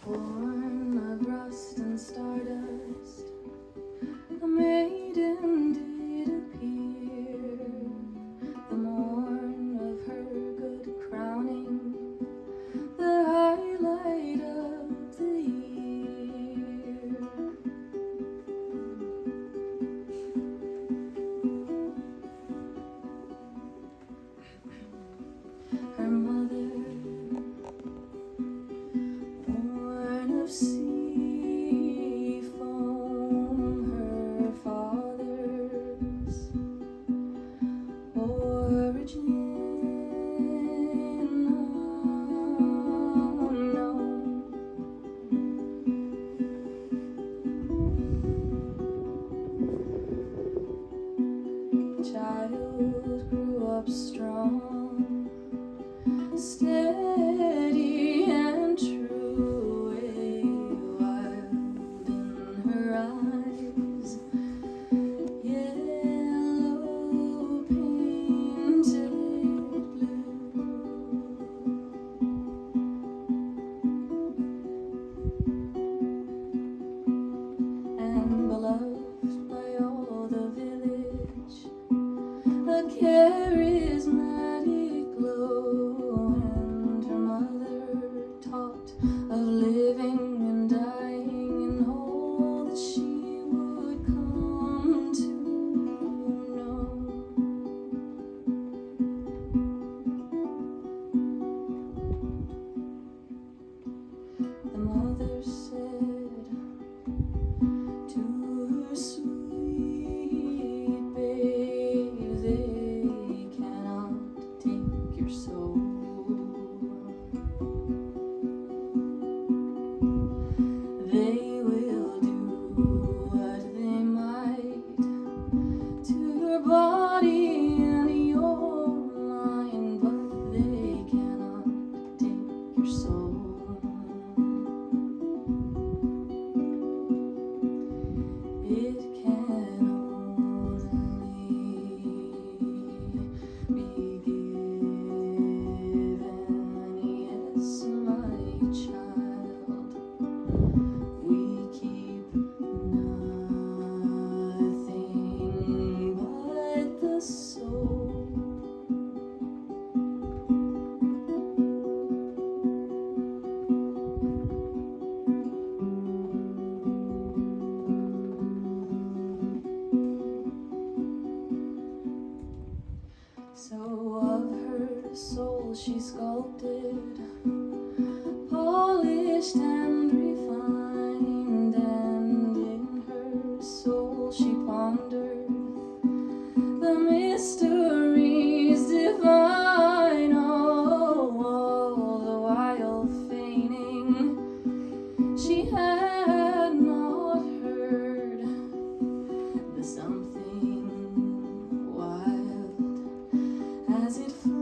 Born of rust and stardust, a maiden did appear. The morn of her good crowning, the highlight of the year. Her mother, born of sea foam, her father's origin unknown. The child grew up strong, steady and true, a wild in her eyes, yellow painted blue, and beloved by all the village, a charismatic glow. And her mother taught of living and dying in all that she would come to know. The mother said to her sweet babe, they cannot take your soul. They will do what they might to your body and your mind, but they cannot take your soul. It can only be given, yes, my child. We keep nothing but the soul. So of her soul she sculpted, polished and refined, and in her soul she pondered the mysteries divine. Oh, all the while feigning she had not heard the something wild as it flickered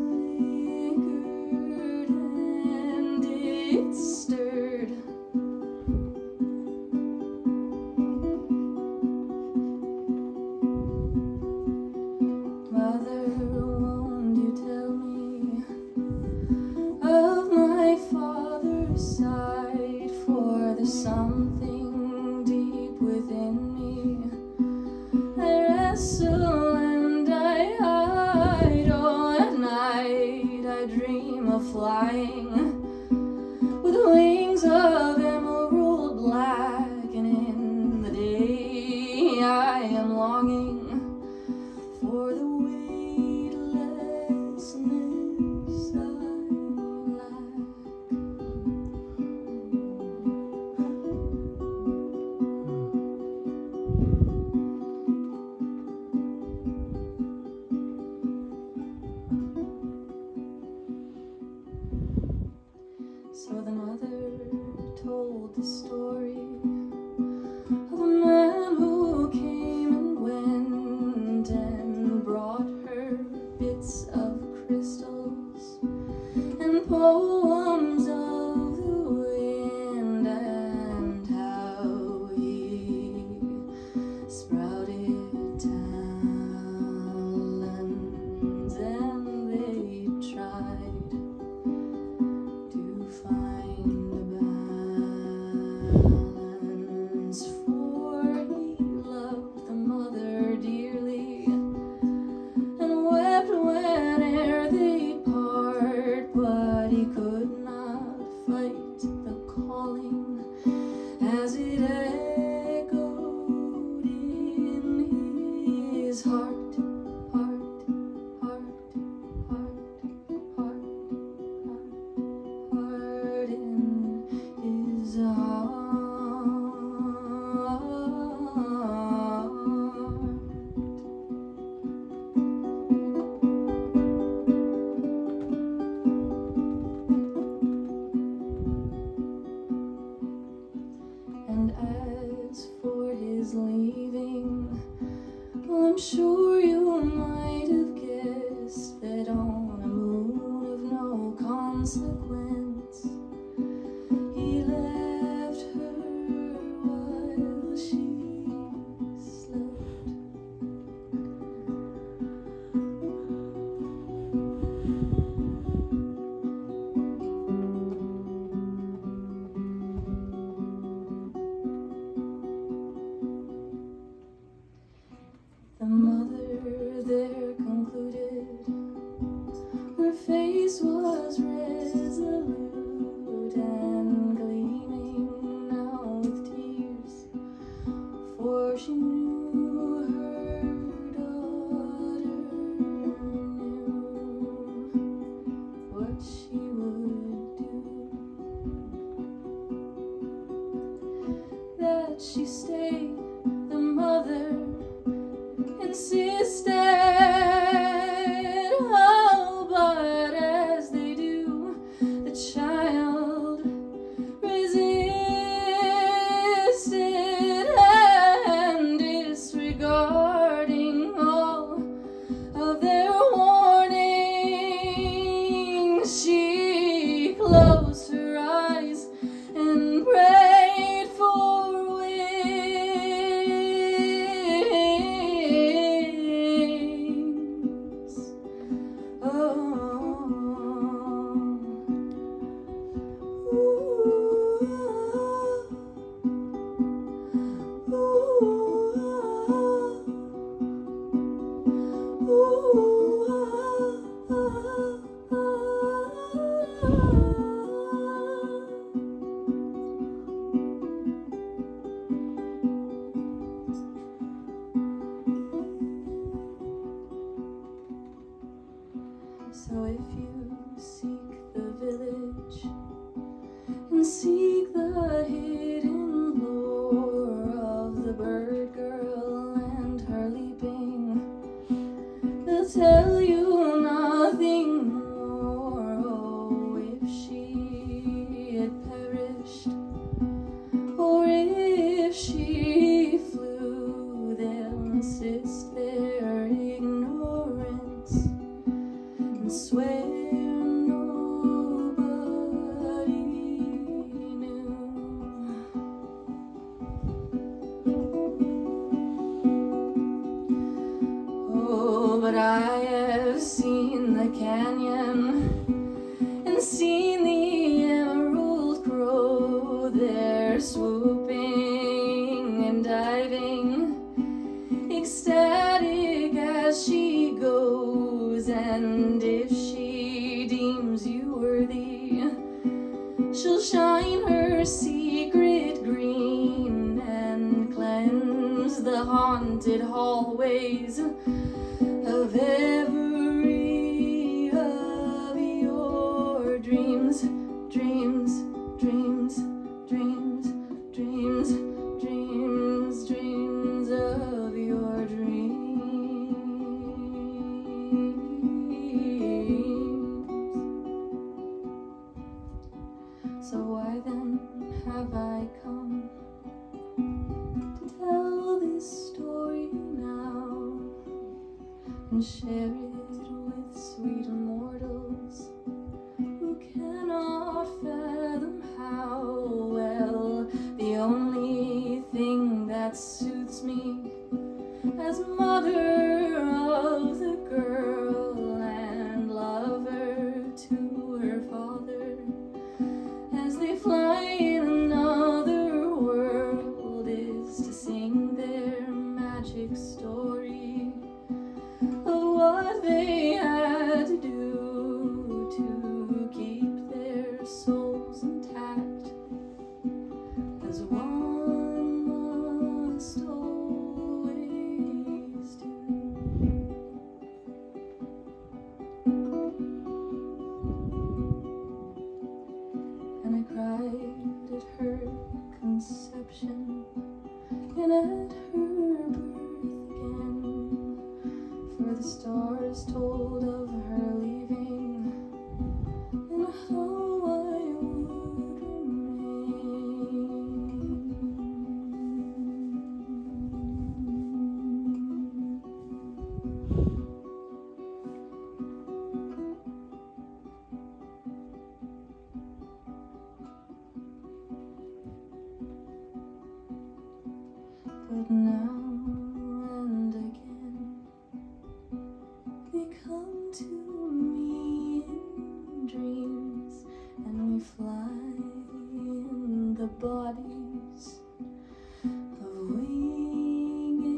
and it stirred. Mother, won't you tell me of my father's side? For there's something deep within me I wrestle and I hide. Oh, at night I dream of flying with wings of emerald black, and in the day I am longing for the weightlessness I lack. So the mother told the story of a man who came and went and brought her bits of crystals and poems of the wind, and how he sprouted talons, and they tried to find a sure you might have guessed that on a moon of no consequence, he left her while she slept. The mother there concluded her face was resolute and gleaming now with tears, for she knew her daughter knew what she would do. That she stayed, the mother insisted, oh, but as they do, the child resisted, and disregarding all of their warnings, she closed her eyes and prayed for wings. So if you seek the village and seek the hidden lore of the bird girl and her leaping, they'll tell you nothing more. Oh, if she had perished, or if she flew, they'll insist their ignorance and swear nobody knew. Oh, but I have seen the canyon and seen the emerald crow there swooping and diving, ecstatic as she goes. And if she deems you worthy, she'll shine her secret green and cleanse the haunted hallways of every of your dreams, dreams, dreams, dreams, dreams, dreams, dreams of your dreams. So why then have I come to tell this story now and share it with sweet mortals who cannot fathom how? Well, the only thing that suits me as mother of the girl and lover to her father, as they fly in another world, is to sing their magic story of what they had to do to keep their souls intact, as one must always do. And I cried at her conception and at her birth again, for the stars told of her leaving and how I would remain. but now and again they come to me in dreams, and we fly in the bodies of winged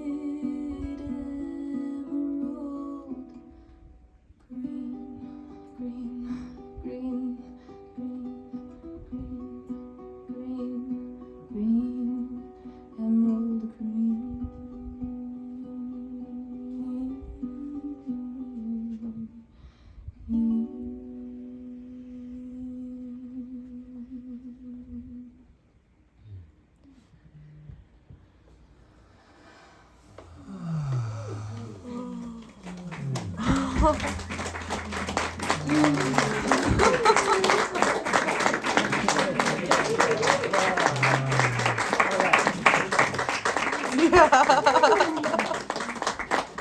emerald green, green, green, green, green, green, emerald green. Yeah.